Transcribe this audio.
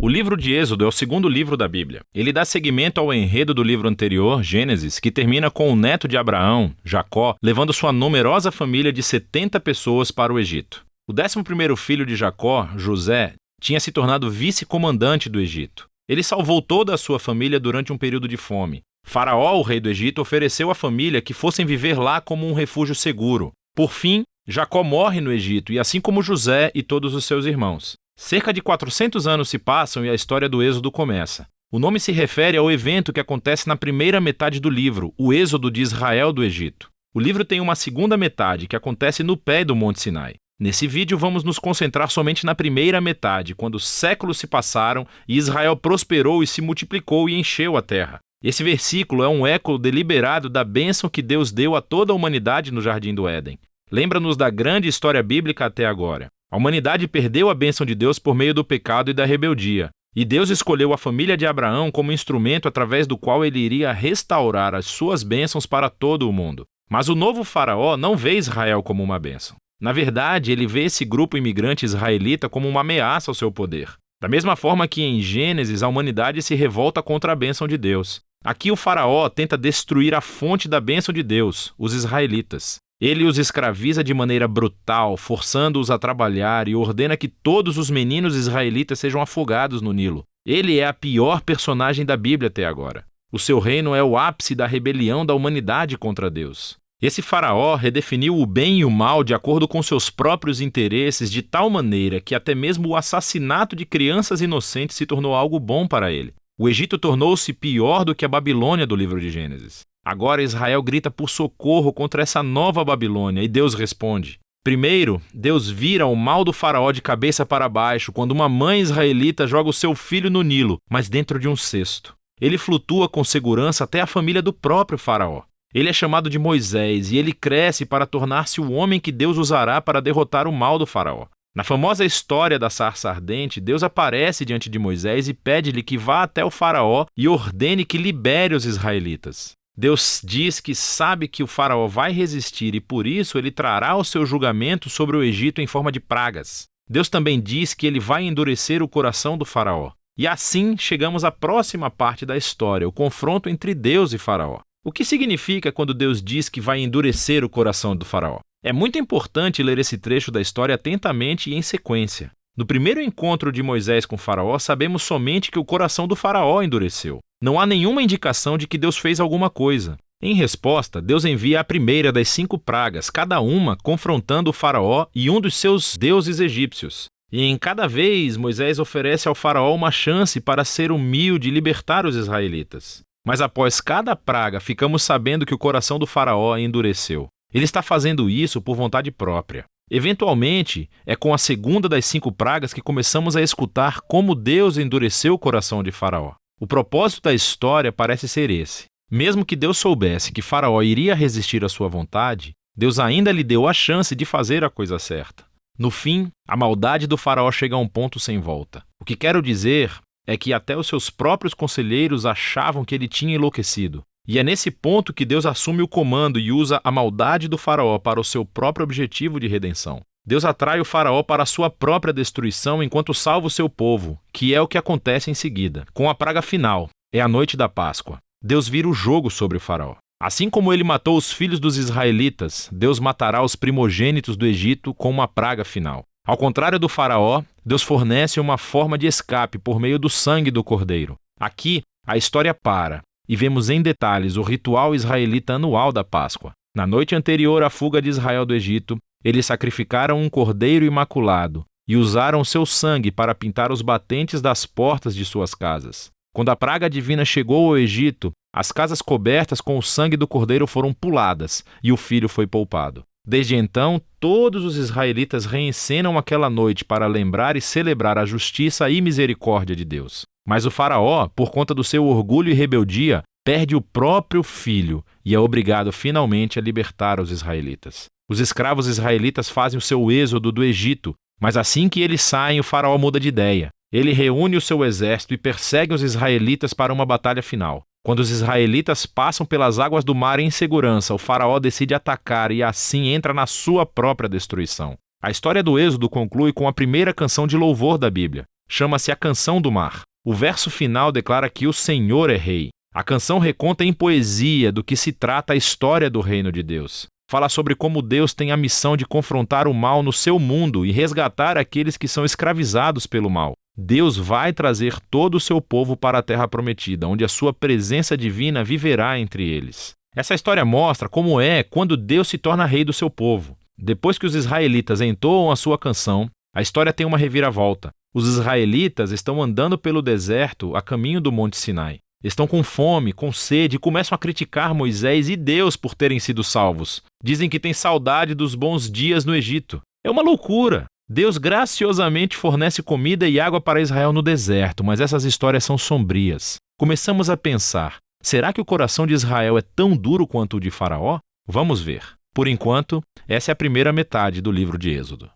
O livro de Êxodo é o segundo livro da Bíblia. Ele dá seguimento ao enredo do livro anterior, Gênesis, que termina com o neto de Abraão, Jacó, levando sua numerosa família de 70 pessoas para o Egito. O 11º filho de Jacó, José, tinha se tornado vice-comandante do Egito. Ele salvou toda a sua família durante um período de fome. Faraó, o rei do Egito, ofereceu à família que fossem viver lá como um refúgio seguro. Por fim, Jacó morre no Egito, e assim como José e todos os seus irmãos. Cerca de 400 anos se passam e a história do Êxodo começa. O nome se refere ao evento que acontece na primeira metade do livro, o Êxodo de Israel do Egito. O livro tem uma segunda metade, que acontece no pé do Monte Sinai. Nesse vídeo vamos nos concentrar somente na primeira metade, quando séculos se passaram e Israel prosperou e se multiplicou e encheu a terra. Esse versículo é um eco deliberado da bênção que Deus deu a toda a humanidade no Jardim do Éden. Lembra-nos da grande história bíblica até agora. A humanidade perdeu a bênção de Deus por meio do pecado e da rebeldia. E Deus escolheu a família de Abraão como instrumento através do qual ele iria restaurar as suas bênçãos para todo o mundo. Mas o novo faraó não vê Israel como uma bênção. Na verdade, ele vê esse grupo imigrante israelita como uma ameaça ao seu poder. Da mesma forma que em Gênesis a humanidade se revolta contra a bênção de Deus. Aqui o faraó tenta destruir a fonte da bênção de Deus, os israelitas. Ele os escraviza de maneira brutal, forçando-os a trabalhar e ordena que todos os meninos israelitas sejam afogados no Nilo. Ele é a pior personagem da Bíblia até agora. O seu reino é o ápice da rebelião da humanidade contra Deus. Esse faraó redefiniu o bem e o mal de acordo com seus próprios interesses de tal maneira que até mesmo o assassinato de crianças inocentes se tornou algo bom para ele. O Egito tornou-se pior do que a Babilônia do livro de Gênesis. Agora Israel grita por socorro contra essa nova Babilônia e Deus responde. Primeiro, Deus vira o mal do faraó de cabeça para baixo quando uma mãe israelita joga o seu filho no Nilo, mas dentro de um cesto. Ele flutua com segurança até a família do próprio faraó. Ele é chamado de Moisés e ele cresce para tornar-se o homem que Deus usará para derrotar o mal do faraó. Na famosa história da sarça ardente, Deus aparece diante de Moisés e pede-lhe que vá até o faraó e ordene que libere os israelitas. Deus diz que sabe que o faraó vai resistir e por isso ele trará o seu julgamento sobre o Egito em forma de pragas. Deus também diz que ele vai endurecer o coração do faraó. E assim chegamos à próxima parte da história, o confronto entre Deus e faraó. O que significa quando Deus diz que vai endurecer o coração do faraó? É muito importante ler esse trecho da história atentamente e em sequência. No primeiro encontro de Moisés com faraó, sabemos somente que o coração do faraó endureceu. Não há nenhuma indicação de que Deus fez alguma coisa. Em resposta, Deus envia a primeira das 5 pragas, cada uma confrontando o faraó e um dos seus deuses egípcios. E em cada vez, Moisés oferece ao faraó uma chance para ser humilde e libertar os israelitas. Mas após cada praga, ficamos sabendo que o coração do faraó endureceu. Ele está fazendo isso por vontade própria. Eventualmente, é com a segunda das 5 pragas que começamos a escutar como Deus endureceu o coração de faraó. O propósito da história parece ser esse. Mesmo que Deus soubesse que faraó iria resistir à sua vontade, Deus ainda lhe deu a chance de fazer a coisa certa. No fim, a maldade do faraó chega a um ponto sem volta. O que quero dizer é que até os seus próprios conselheiros achavam que ele tinha enlouquecido. E é nesse ponto que Deus assume o comando e usa a maldade do faraó para o seu próprio objetivo de redenção. Deus atrai o faraó para a sua própria destruição enquanto salva o seu povo, que é o que acontece em seguida. Com a praga final, é a noite da Páscoa. Deus vira o jogo sobre o faraó. Assim como ele matou os filhos dos israelitas, Deus matará os primogênitos do Egito com uma praga final. Ao contrário do faraó, Deus fornece uma forma de escape por meio do sangue do cordeiro. Aqui, a história para e vemos em detalhes o ritual israelita anual da Páscoa. Na noite anterior à fuga de Israel do Egito, eles sacrificaram um cordeiro imaculado e usaram seu sangue para pintar os batentes das portas de suas casas. Quando a praga divina chegou ao Egito, as casas cobertas com o sangue do cordeiro foram puladas e o filho foi poupado. Desde então, todos os israelitas reencenam aquela noite para lembrar e celebrar a justiça e misericórdia de Deus. Mas o faraó, por conta do seu orgulho e rebeldia, perde o próprio filho e é obrigado finalmente a libertar os israelitas. Os escravos israelitas fazem o seu êxodo do Egito, mas assim que eles saem, o faraó muda de ideia. Ele reúne o seu exército e persegue os israelitas para uma batalha final. Quando os israelitas passam pelas águas do mar em segurança, o faraó decide atacar e assim entra na sua própria destruição. A história do Êxodo conclui com a primeira canção de louvor da Bíblia. chama-se A Canção do Mar. O verso final declara que o Senhor é rei. A canção reconta em poesia do que se trata a história do reino de Deus. Fala sobre como Deus tem a missão de confrontar o mal no seu mundo e resgatar aqueles que são escravizados pelo mal. Deus vai trazer todo o seu povo para a terra prometida, onde a sua presença divina viverá entre eles. Essa história mostra como é quando Deus se torna rei do seu povo. Depois que os israelitas entoam a sua canção, a história tem uma reviravolta. Os israelitas estão andando pelo deserto a caminho do Monte Sinai. Estão com fome, com sede e começam a criticar Moisés e Deus por terem sido salvos. Dizem que têm saudade dos bons dias no Egito. É uma loucura! Deus graciosamente fornece comida e água para Israel no deserto, mas essas histórias são sombrias. Começamos a pensar, será que o coração de Israel é tão duro quanto o de Faraó? Vamos ver. Por enquanto, essa é a primeira metade do livro de Êxodo.